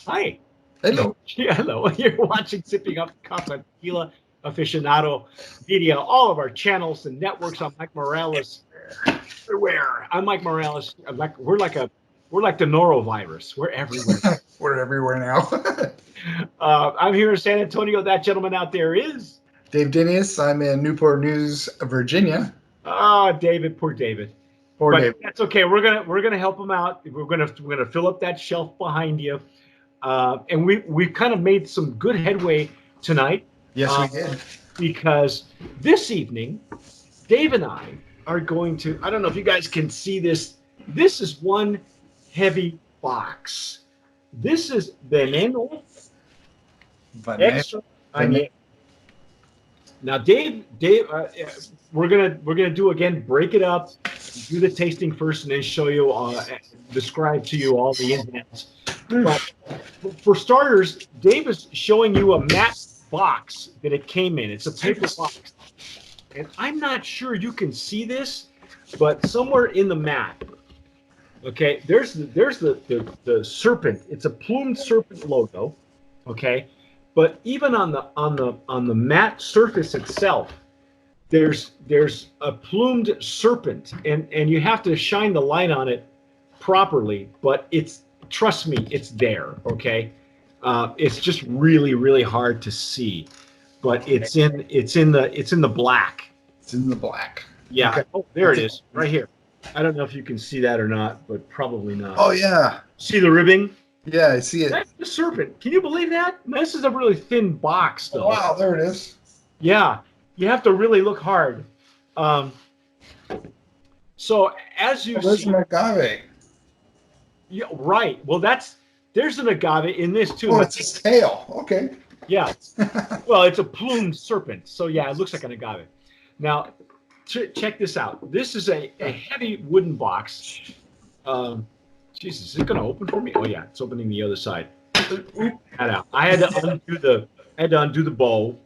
Hi. Hello. Yeah, hello. You're watching Sipping Up Cups on Tequila Aficionado Media, all of our channels and networks. I'm Mike Morales. Everywhere. I'm Mike Morales. We're like the norovirus. We're everywhere. We're everywhere now. I'm here in San Antonio. That gentleman out there is Dave Dinius. I'm in Newport News, Virginia. David. Poor David. Poor But Dave. that's okay. We're gonna help him out. We're gonna fill up that shelf behind you. And we've kind of made some good headway tonight. Yes, uh, we did. because this evening, Dave and I are going to. I don't know if you guys can see this. This is one heavy box. This is Veneno extra Anejo. Now, Dave, we're gonna do again. Break it up, do the tasting first, and then show you, describe to you all the ins and outs. But for starters, Dave is showing you a matte box that it came in. It's a paper box, and I'm not sure you can see this, but somewhere in the mat, okay, there's the serpent. It's a plumed serpent logo, okay, but even on the matte surface itself, there's a plumed serpent, and you have to shine the light on it properly, but it's trust me, it's there. Okay, it's just really hard to see, but it's in the black. It's in the black. Yeah. Okay. Oh, there it is, right here. I don't know if you can see that or not, but probably not. Oh, yeah. See the ribbing? Yeah, I see it. That's the serpent. Can you believe that? This is a really thin box, though. Oh, wow, there it is. Yeah, you have to really look hard. So as you There's see, an agave. yeah, right. Well, there's an agave in this too. Oh, it's his tail. Okay. Yeah. Well, it's a plumed serpent, so yeah, it looks like an agave. Now, check this out. This is a heavy wooden box. Jesus, is it going to open for me? Oh yeah, it's opening the other side. Oop, that out. I had to undo the bow.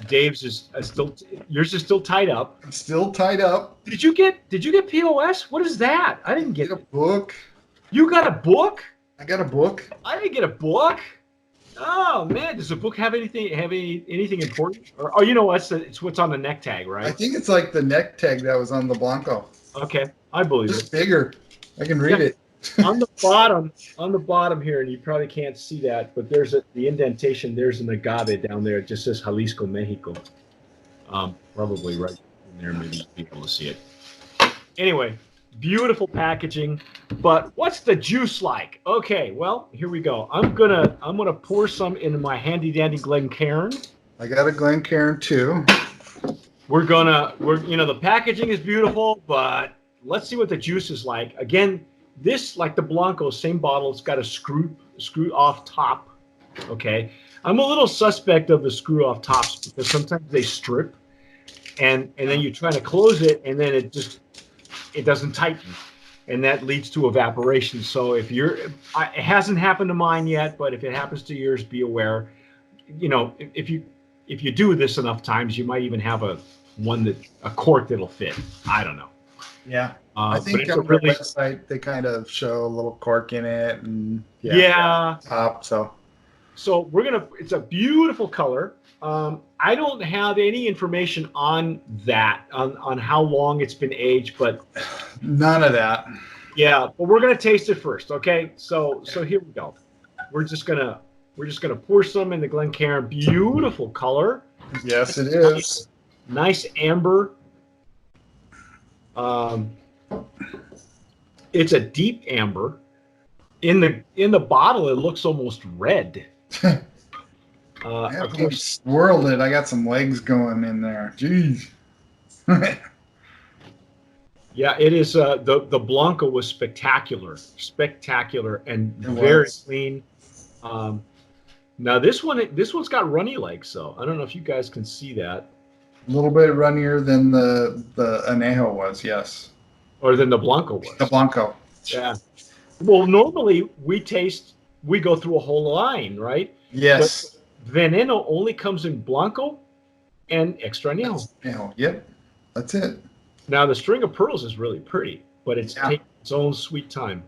Dave's is still. Yours is still tied up. It's still tied up. Did you get POS? What is that? I didn't get a book. You got a book? I got a book. I didn't get a book. Oh man, does the book have anything important? Or oh, you know what? It's what's on the neck tag, right? I think it's like the neck tag that was on the Blanco. Okay, I believe Just it. bigger. I can read it. on the bottom here, and you probably can't see that, but there's the indentation. There's an agave down there. It just says Jalisco, Mexico. Probably right in there. Maybe you'll be able to see it. Anyway, beautiful packaging. But what's the juice like? Okay, well, here we go. I'm gonna pour some into my handy dandy Glencairn. I got a Glencairn too. The packaging is beautiful, but let's see what the juice is like. Again, this, like the Blanco, same bottle. It's got a screw off top. Okay, I'm a little suspect of the screw off tops because sometimes they strip, and then you try to close it, and then it doesn't tighten, and that leads to evaporation. So it hasn't happened to mine yet, but if it happens to yours, be aware. If you do this enough times, you might even have a cork that'll fit. I don't know. Yeah. I think on their website they kind of show a little cork in it, and top. So it's a beautiful color. I don't have any information on that, on how long it's been aged, but none of that. Yeah, but we're gonna taste it first, okay? So here we go. We're just gonna pour some in the Glencairn. Beautiful color. Yes, it is. Nice amber. It's a deep amber. In the bottle, it looks almost red. I swirled it. I got some legs going in there. Jeez. Yeah, it is. The Blanco was spectacular, and very clean. Now this one's got runny legs, though. I don't know if you guys can see that. A little bit runnier than the Anejo was, yes. Or than the Blanco was. The Blanco. Yeah. Well, normally we go through a whole line, right? Yes. But Veneno only comes in Blanco and Extra Anejo. Yep. That's it. Now the string of pearls is really pretty, but it's taking its own sweet time.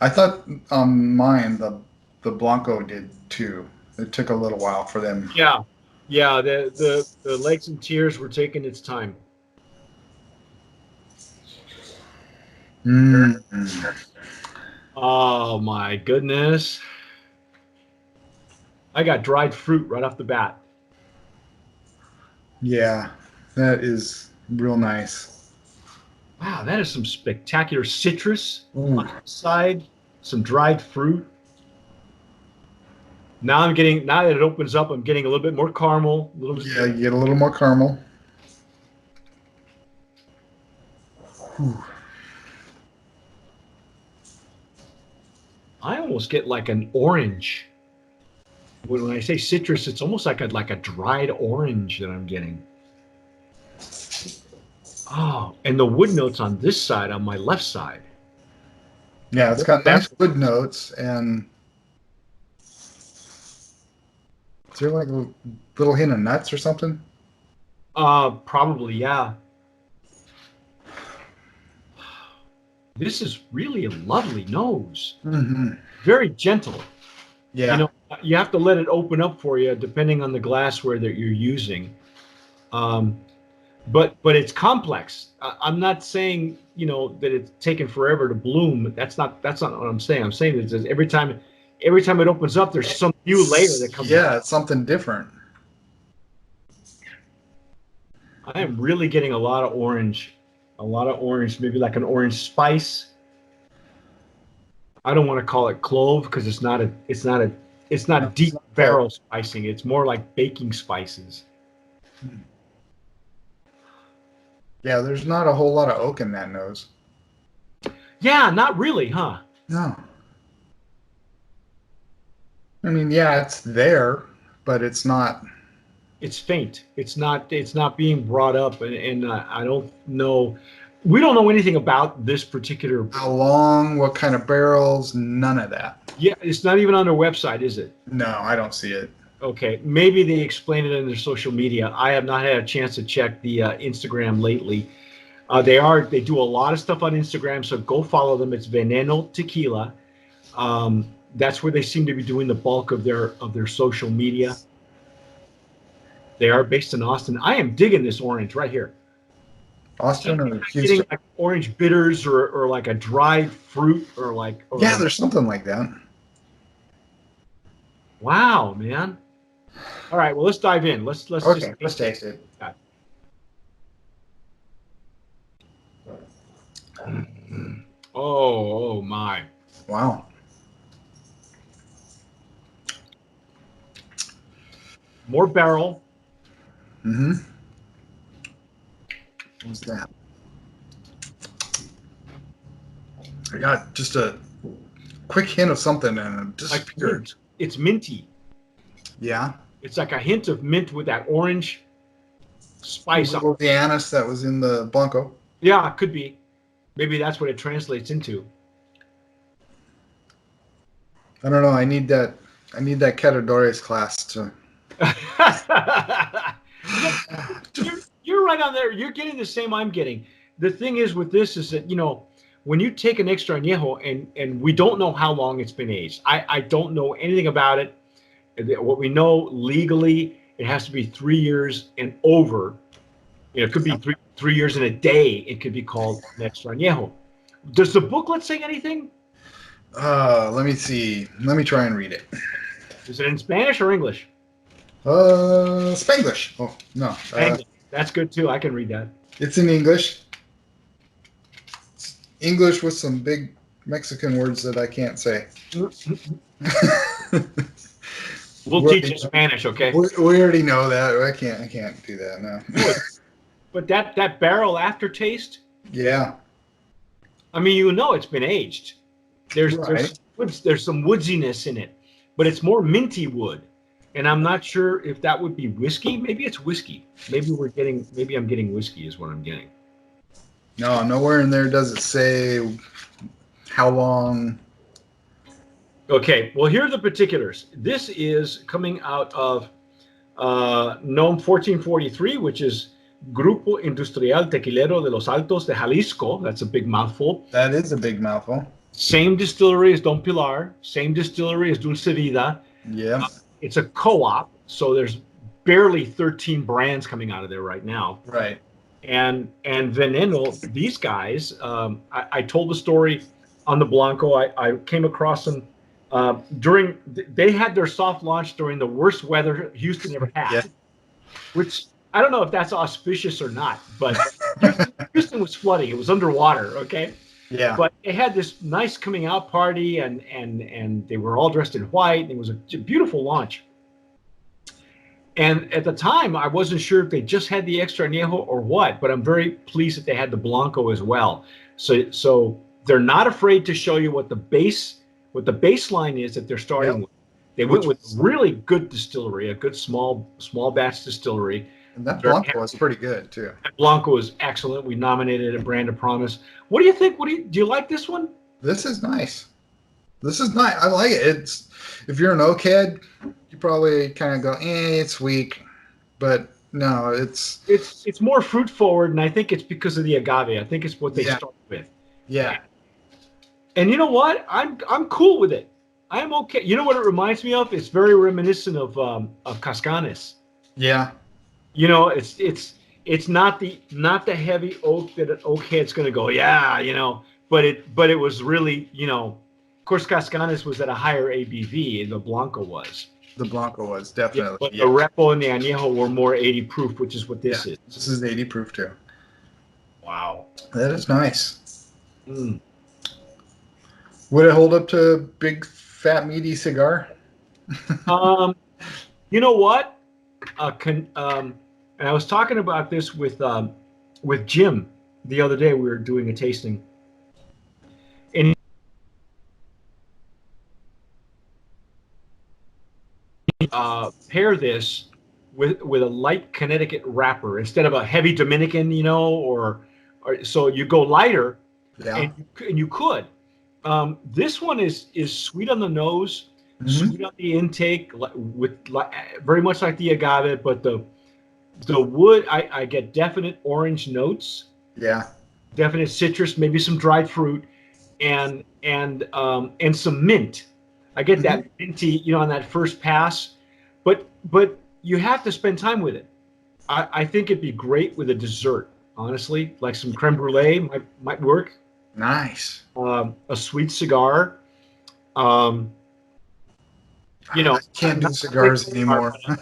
I thought on mine the Blanco did too. It took a little while for them. Yeah, yeah. The Lakes and Tears were taking its time. Mm. Oh my goodness! I got dried fruit right off the bat. Yeah, that is real nice. Wow, that is some spectacular citrus Ooh. on the side, some dried fruit. Now that it opens up, I'm getting a little bit more caramel. A little bit. Yeah, you get a little more caramel. Whew. I almost get like an orange. When I say citrus, it's almost like a dried orange that I'm getting. Oh, and the wood notes on this side, on my left side. Yeah, it's got nice wood notes, and is there like a little hint of nuts or something? Probably, yeah. This is really a lovely nose. Mm-hmm. Very gentle. Yeah. You know, you have to let it open up for you, depending on the glassware that you're using. But it's complex. I'm not saying that it's taken forever to bloom. That's not what I'm saying. I'm saying that every time it opens up, there's some new layer that comes. Yeah, it's something different. I am really getting a lot of orange, maybe like an orange spice. I don't want to call it clove because it's not deep barrel spicing. It's more like baking spices. Yeah, there's not a whole lot of oak in that nose. Yeah, not really, huh? No. I mean, yeah, it's there, but it's not. It's faint. It's not being brought up, and I don't know. We don't know anything about this particular. How long? What kind of barrels? None of that. Yeah, it's not even on their website, is it? No, I don't see it. Okay, maybe they explain it in their social media. I have not had a chance to check the Instagram lately. They do a lot of stuff on Instagram, so go follow them. It's Veneno Tequila. That's where they seem to be doing the bulk of their social media. They are based in Austin. I am digging this orange right here. Austin or Houston? Getting like orange bitters or like a dried fruit or like. Yeah, there's something like that. Wow, man. All right, well, let's dive in. Let's taste it. Oh my. Wow. More barrel. Mm-hmm. What's that? I got just a quick hint of something and it disappeared. It's minty. Yeah. It's like a hint of mint with that orange spice. The anise that was in the Blanco. Yeah, it could be. Maybe that's what it translates into. I don't know. I need that Catadores class to. You're right on there. You're getting the same I'm getting. The thing is with this is that, when you take an extra añejo and we don't know how long it's been aged. I don't know anything about it. What we know legally, it has to be 3 years and over. It could be three years and a day. It could be called an extra añejo. Does the booklet say anything? Let me see. Let me try and read it. Is it in Spanish or English? Spanglish. Oh, no. That's good too. I can read that. It's in English. It's English with some big Mexican words that I can't say. We'll teach you Spanish, okay? We already know that. I can't do that now. But that barrel aftertaste. Yeah. I mean, it's been aged. There's some woodsiness in it, but it's more minty wood. And I'm not sure if that would be whiskey. Maybe it's whiskey. Maybe I'm getting whiskey is what I'm getting. No, nowhere in there does it say how long. Okay, well, here are the particulars. This is coming out of NOM 1443, which is Grupo Industrial Tequilero de los Altos de Jalisco. That's a big mouthful. That is a big mouthful. Same distillery as Don Pilar, same distillery as Dulce Vida. Yeah. It's a co-op, so there's barely 13 brands coming out of there right now. Right. And Veneno, these guys, I told the story on the Blanco. I came across them they had their soft launch during the worst weather Houston ever had, Yeah. which I don't know if that's auspicious or not, but Houston was flooding. It was underwater, okay? Yeah. But it had this nice coming out party, and they were all dressed in white. And it was a beautiful launch. And at the time, I wasn't sure if they just had the extra añejo or what, but I'm very pleased that they had the Blanco as well. So they're not afraid to show you what the baseline is that they're starting with. They went with really good distillery, a good small batch distillery. And that Blanco was pretty good too. That Blanco is excellent. We nominated a Brand of Promise. What do you think? Do you like this one? This is nice. This is nice. I like it. It's, if you're an oak head, you probably kind of go, it's weak, but no, it's more fruit forward, and I think it's because of the agave. I think it's what they start with. Yeah. And you know what? I'm cool with it. I'm okay. You know what it reminds me of? It's very reminiscent of Cascanes. Yeah. You know, it's not the heavy oak that an oak head's going to go, but it was really, of course, Cascanes was at a higher ABV, and the Blanco was. The Blanco was, definitely. But the Repo and the Anejo were more 80 proof, which is what this is. This is 80 proof too. Wow. That is nice. Mm. Would it hold up to a big, fat, meaty cigar? You know what? And I was talking about this with Jim the other day. We were doing a tasting, and pair this with a light Connecticut wrapper instead of a heavy Dominican, or so you go lighter, and you could. This one is sweet on the nose, sweet on the intake, very much like the agave, but the wood, I get definite orange notes. Yeah. Definite citrus, maybe some dried fruit, and some mint. I get that minty, on that first pass, but you have to spend time with it. I think it'd be great with a dessert, honestly, like some creme brulee might work. Nice. A sweet cigar. I can't do cigars anymore. A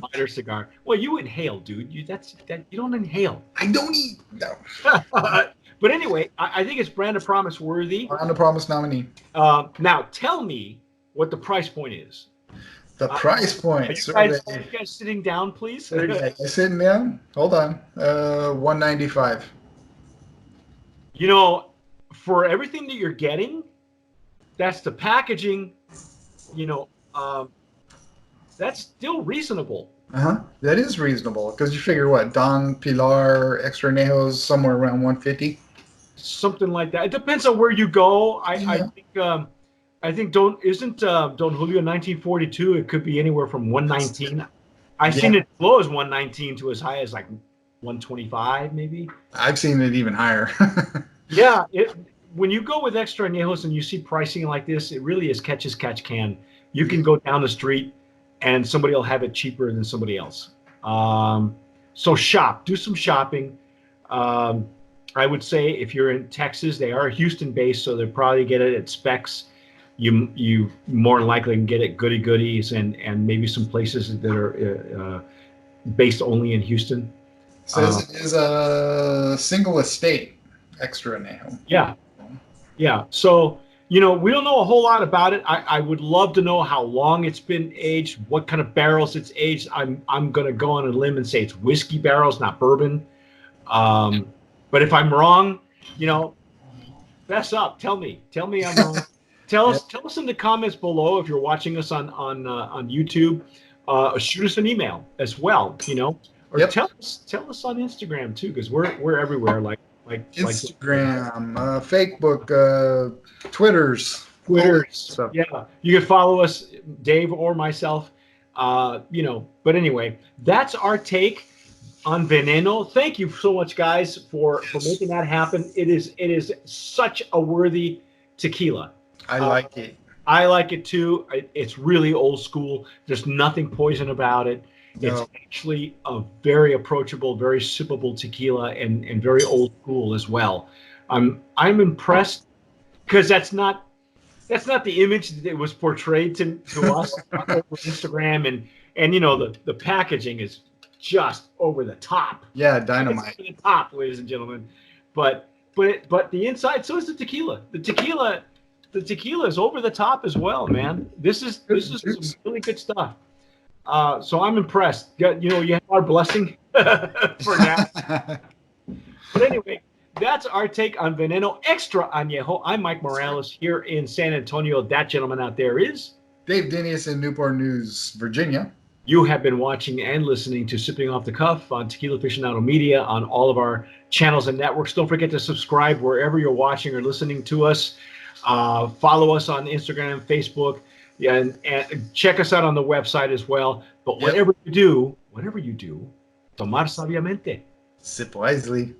lighter cigar. Well, you inhale, dude. You don't inhale. I don't eat. No. But anyway, I think it's Brand of Promise worthy. Brand of Promise nominee. Now, tell me what the price point is. The price point. Are you guys sitting down, please? Sitting down? Hold on. $195. For everything that you're getting, that's the packaging. That's still reasonable. That is reasonable because you figure what Don Pilar Extra Añejos somewhere around 150. Something like that. It depends on where you go. I think Don Julio 1942. It could be anywhere from 119. I've seen it low as 119 to as high as like 125, maybe. I've seen it even higher. Yeah, when you go with Extra Añejos and you see pricing like this, it really is catch as catch can. You can go down the street and somebody will have it cheaper than somebody else. So do some shopping. I would say if you're in Texas, they are Houston based, so they'll probably get it at Specs. You more likely can get it Goody Goodies and maybe some places that are based only in Houston. Says it is a single estate Extra Añejo. Yeah. So, we don't know a whole lot about it. I would love to know how long it's been aged, what kind of barrels it's aged. I'm going to go on a limb and say it's whiskey barrels, not bourbon. But if I'm wrong, fess up. Tell me I'm wrong. Tell us in the comments below if you're watching us on YouTube. Shoot us an email as well, or tell us on Instagram too, because we're everywhere. Like Instagram, Facebook, Twitters. Yeah, you can follow us, Dave or myself. But anyway, that's our take on Veneno. Thank you so much, guys, for making that happen. It is such a worthy tequila. I like it. I like it too. It's really old school. There's nothing poison about it. It's No. actually a very approachable, very sippable tequila and very old school as well. I'm impressed because that's not the image that was portrayed to us over Instagram and you know the packaging is just over the top. Yeah, It's dynamite. over the top, ladies and gentlemen. But the inside, so is the tequila. The tequila is over the top as well, man. This is some really good stuff. So I'm impressed. You know, you have our blessing for now. But anyway, that's our take on Veneno Extra Anejo. I'm Mike Morales here in San Antonio. That gentleman out there is Dave Dinius in Newport News, Virginia. You have been watching and listening to Sipping Off the Cuff on Tequila Aficionado Media on all of our channels and networks. Don't forget to subscribe wherever you're watching or listening to us. Follow us on Instagram, Facebook, and check us out on the website as well. But whatever you do, tomar sabiamente. Sip wisely.